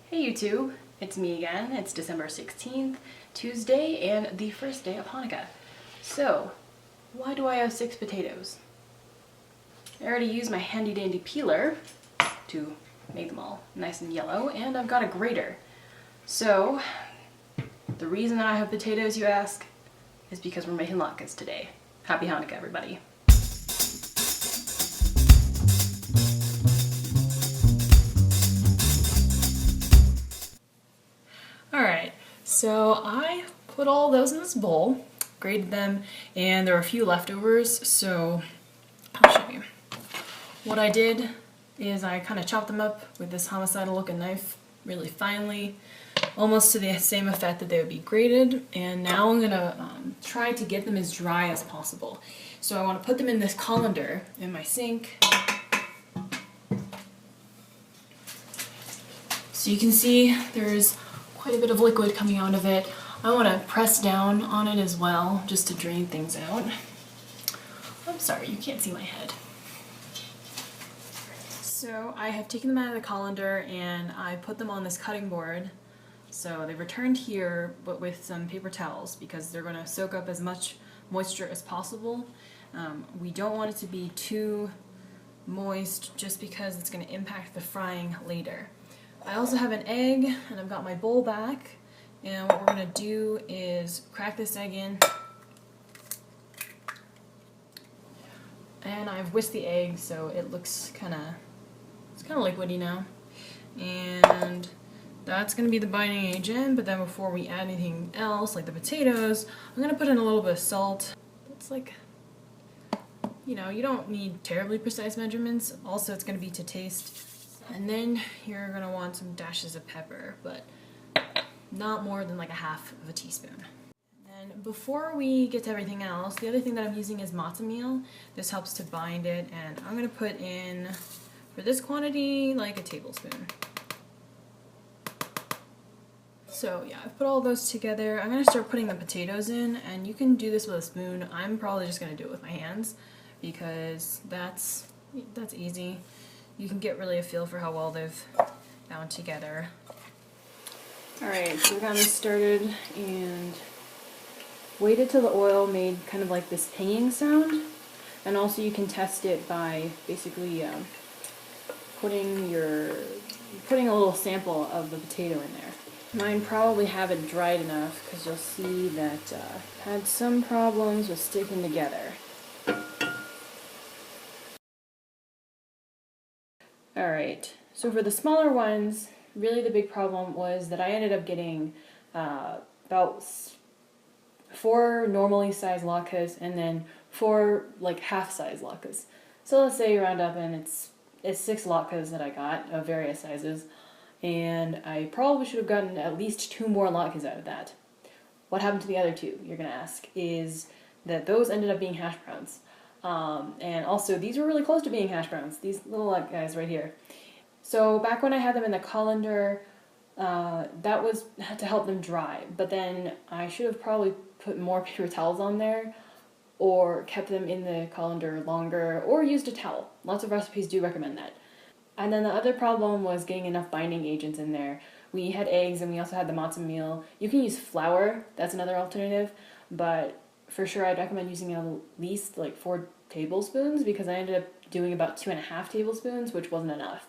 Hey YouTube, it's me again. It's December 16th, Tuesday, and the first day of Hanukkah. So, why do I have 6 potatoes? I already used my handy dandy peeler to make them all nice and yellow, and I've got a grater. So, the reason that I have potatoes, you ask, is because we're making latkes today. Happy Hanukkah, everybody. Alright, so I put all those in this bowl, grated them, and there were a few leftovers, so I'll show you. What I did is I kind of chopped them up with this homicidal looking knife really finely, almost to the same effect that they would be grated, and now I'm going to try to get them as dry as possible. So I want to put them in this colander in my sink. So you can see there's quite a bit of liquid coming out of it. I want to press down on it as well, just to drain things out. I'm sorry, you can't see my head. So I have taken them out of the colander and I put them on this cutting board. So they returned here, but with some paper towels, because they're going to soak up as much moisture as possible. We don't want it to be too moist, just because it's going to impact the frying later. I also have an egg, and I've got my bowl back, and what we're going to do is crack this egg in, and I've whisked the egg so it looks kind of liquidy now, and that's going to be the binding agent. But then before we add anything else, like the potatoes, I'm going to put in a little bit of salt. It's like, you know, you don't need terribly precise measurements. Also, it's going to be to taste. And then you're going to want some dashes of pepper, but not more than like a half of a teaspoon. And before we get to everything else, the other thing that I'm using is matzah meal. This helps to bind it, and I'm going to put in, for this quantity, like a tablespoon. So yeah, I've put all those together. I'm going to start putting the potatoes in, and you can do this with a spoon. I'm probably just going to do it with my hands, because that's easy. You can get really a feel for how well they've bound together. Alright, so we got this started and waited till the oil made kind of like this pinging sound. And also you can test it by basically putting a little sample of the potato in there. Mine probably haven't dried enough, because you'll see that had some problems with sticking together. Alright, so for the smaller ones, really the big problem was that I ended up getting about 4 normally sized latkes and then 4 like half-size latkes. So let's say you round up and it's 6 latkes that I got of various sizes, and I probably should have gotten at least 2 more latkes out of that. What happened to the other 2, you're going to ask, is that those ended up being hash browns. And also, these were really close to being hash browns, these little guys right here. So back when I had them in the colander, that was to help them dry, but then I should have probably put more paper towels on there, or kept them in the colander longer, or used a towel. Lots of recipes do recommend that. And then the other problem was getting enough binding agents in there. We had eggs, and we also had the matzah meal. You can use flour, that's another alternative, but for sure I'd recommend using at least like 4 tablespoons, because I ended up doing about 2.5 tablespoons, which wasn't enough.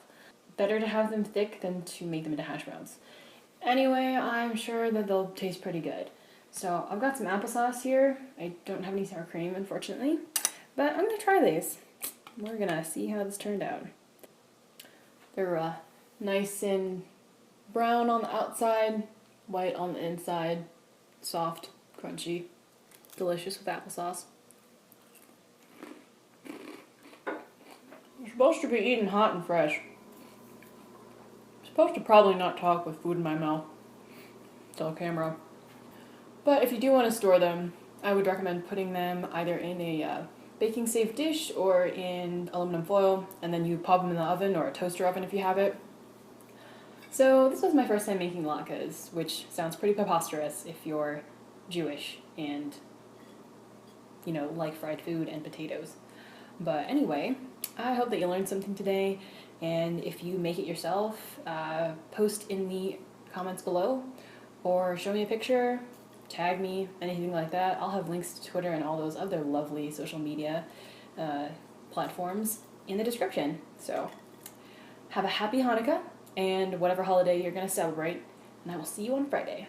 Better to have them thick than to make them into hash browns. Anyway, I'm sure that they'll taste pretty good. So I've got some applesauce here. I don't have any sour cream, unfortunately, but I'm going to try these. We're going to see how this turned out. They're nice and brown on the outside, white on the inside, soft, crunchy, delicious with applesauce. You're supposed to be eating hot and fresh. I'm supposed to probably not talk with food in my mouth. Tell camera. But if you do want to store them, I would recommend putting them either in a baking safe dish or in aluminum foil, and then you pop them in the oven or a toaster oven if you have it. So this was my first time making latkes, which sounds pretty preposterous if you're Jewish and, you know, like fried food and potatoes. But anyway, I hope that you learned something today, And if you make it yourself, post in the comments below or show me a picture, tag me, anything like that. I'll have links to Twitter and all those other lovely social media platforms in the description. So have a happy Hanukkah and whatever holiday you're going to celebrate, and I will see you on Friday.